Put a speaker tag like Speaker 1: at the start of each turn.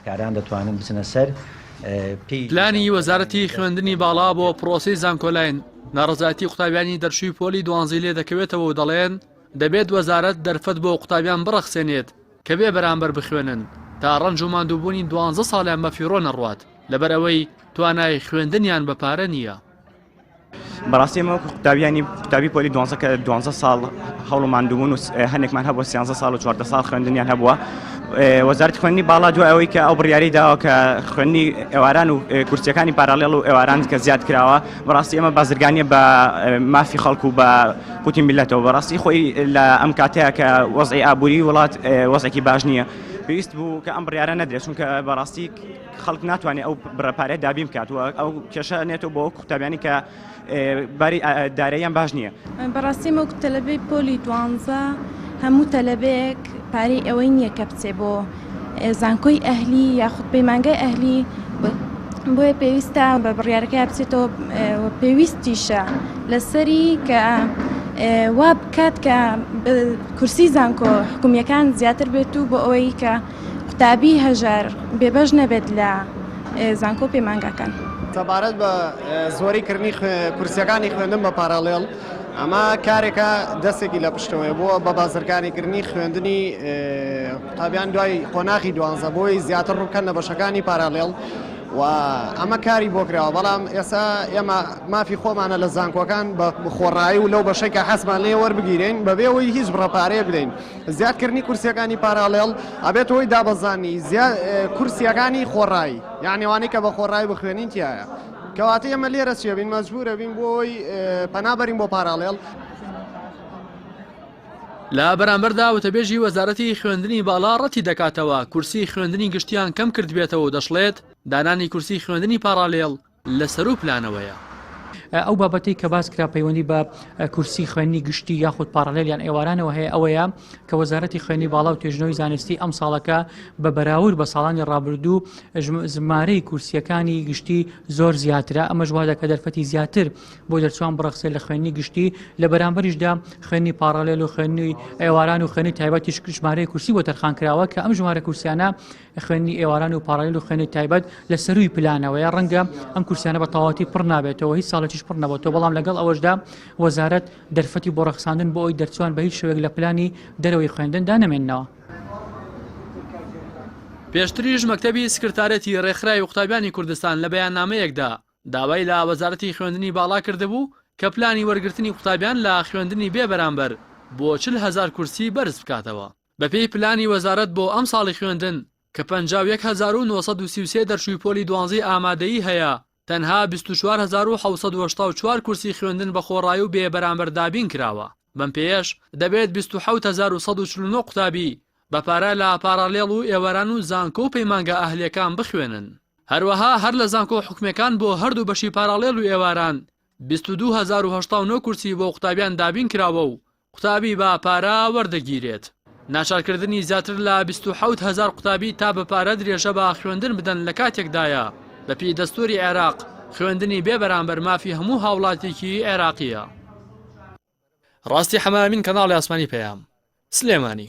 Speaker 1: کاریان دەتوانن بچنە سەر
Speaker 2: پلانی وەزارەتی خوێندنی باڵا بۆ پرۆسی زانکۆلاین ناڕزایەتی قوتابیانی دەرشوی پۆلی دوانزەی لێ دەکەوێتەوە و دەڵێن دەبێت وەزارەت دەرفەت بۆ قوتابیان بڕەخسێنێت کە بێ بەرامبەر بخوێنن تا ڕەنج و ماندووبوونی 12 ساڵیان بە فیڕۆ نەڕوات لەبەر ئەوەی توانای خوێندنیان بەپارە نییە.
Speaker 3: بەڕاستی ئێمە قوتابی پۆلی 12 ساڵ هەوڵ و ماندووبوون و هەندێکمان هەبووە 13 ساڵ و 14 ساڵ خوێندنیان هەبووە. وەزارەتی خوێندنی باڵا دوای ئەوەی کە ئەو بڕیاری داوە کە خوێندنی ئێواران و کورسیەکانی پارالێڵ و ئێواران کە زیاد کراوە بەڕاستی ئێمە بازرگانیە بە مافی خەڵکو و بە قوتی میلەتەوە بەڕاستی خۆی لە ئەم کاتەیە کە وەزعی ئابووری وڵات وەزعێکی باش نییە پێویست بوو کە ئەم بڕیارە نەدرێت چونکە بەڕاستی خەڵک ناتوانێت ئەو بڕەپارەیە دابین بکات و ئەو کێشە نێتەوە بۆ قوتابیانی کە باری دارەیان باش نییە.
Speaker 4: بەڕاستی ئەو تەلەبەی پۆلی 12 هەموو تەلەبەیەک پارەی ئەوەی نییە کە بچێ بۆ زانکۆی ئەهلی یاخود پەیمانگای ئەهلی بۆیە پێویستە بە بڕیارەکە بچێتەوە پێویستیشە لەسەری کە وا بکات کە کورسی زانکۆ حکومیەکان زیاتر بێت و بۆ ئەوەی کە قوتابی هەژار بێبەش نەبێت لە زانکۆ پەیمانگاکان.
Speaker 5: سەبارەت بە زۆریکردنی کورسیەکانی خوێندن بە پارالێڵ ئەمە کارێکە دەستێکی لە پشتەوەی بووە بە بازرگانیکردنی خوێندنی قوتابیان دوای خۆناغی 12 بۆی زیاتر ڕووکەن لە بەشەکانی پارالێڵ و ئەمە کاری بۆ کراوە بەڵام ئێستا ئێمە مافی خۆمانە لە زانکۆکان بە خۆڕایی و لەو بەشێکە حەزمان لێ وەربگیرین بەبێەوەی هیچ بڕەپارەیە بدەین. زیادکردنی کورسیەکانی پارالێڵ ئەبێت ئەوەی دابەزانی کورسیەکانی خۆڕایی یعنیوانی کە بە خۆڕایی بخوێنین تایە کەواتە ئێمە لێرە چێ بین مەجبورە بین بۆی پەنابەرین بۆ پارالێڵ.
Speaker 2: لە بەرامبەردا وتەبێژی وەزارەتی خوێندنی باڵا ڕەتی دەکاتەوە کورسی خوێندنی گشتیان کەم کرد بێتەوە و دەشڵێت دانانی کورسی خوێندنی پارالێڵ لەسەر و پلانەوەیە.
Speaker 6: ئەو بابەتی کە باس کرا پەیوەندی بە کورسی خوێندنی گشتی یاخود پارالێلیان ئێوارانەوە هەیە ئەوەیە کە وەزارەتی خوێندنی باڵا و توێژنەوەی زانستی ئەم ساڵەکە بە بەراورد بە ساڵانی ڕابردوو ژمارەی کورسیەکانی گشتی زۆر زیاترە ئەمەش وا دەکە دەرفەتی زیاتر بۆ دەرچوان بڕەخسێت لە خوێندنی گشتی لە بەرامبەریشدا خوێندنی پارالێل و خوێندنی ئێواران و خوێندنی تایبەتی ژمارەی کورسی بۆ تەرخان کراوە کە ئەم ژمارە کورسیانە خوێندنی ئێواران و پارالێل و خوێندنی تایبەت لە سەروی پلانەوەیە ڕەنگە ئەم کورسیانە بە تەواوەتی پڕ نابێتەوە هیچ ساڵێکیش پڕ نەبێتەوە بەڵام لەگەڵ ئەوەشدا وەزارەت دەرفەتی بۆ ڕەخساندن بۆ ئەوی دەرچوان بە هیچ شێوەیەک لە پلانی دەرەوەی خوێندندا نەمێننەوە.
Speaker 2: پێشتریش مەکتەبی سکرتارەتی ڕێکخراوی قوتابیانی کوردستان لە بەیاننامەیەکدا داوای لە وەزارەتی خوێندنی باڵا کردبوو کە پلانی وەرگرتنی قوتابیان لە خوێندنی بێ بەرامبەر بۆ 40,000 کورسی بەرز بکاتەوە. بەپێی پلانی وەزارەت بۆ ئەم ساڵی خوێندن کە 51,933 دەرشوی پۆلی 12 ئامادەیی هەیە تەنها 24,784 کورسی خوێندن بە خۆڕایی و بێ بەرامبەر دابین کراوە. بەم پێش دەبێت 27,149 قوتابی بەپارە لە پارالێڵ و ئێواران و زانکۆ و پەیمانگە ئەهلیەکان بخوێنن. هەروەها هەر لە زانکۆ حکومەکان بۆ هەردوو بەشی پارالێڵ و ئێواران 22,089 کورسی بۆ قوتابیان دابین کراوە و قوتابی بە پارە وەردەگیرێت. ناچارکردنی زیاتر لە 27,000 قوتابی تا بەپارە درێژە بە خوێندن بدەن لە کاتێکدایە بەپی دەستوری عێراق خوێندنی بێ بەرامبەر مافی هەموو هاوڵاتێکی عێراقیە. ڕاستی حەمامین کەناڵی ئاسمانی پەیام سلێمانی.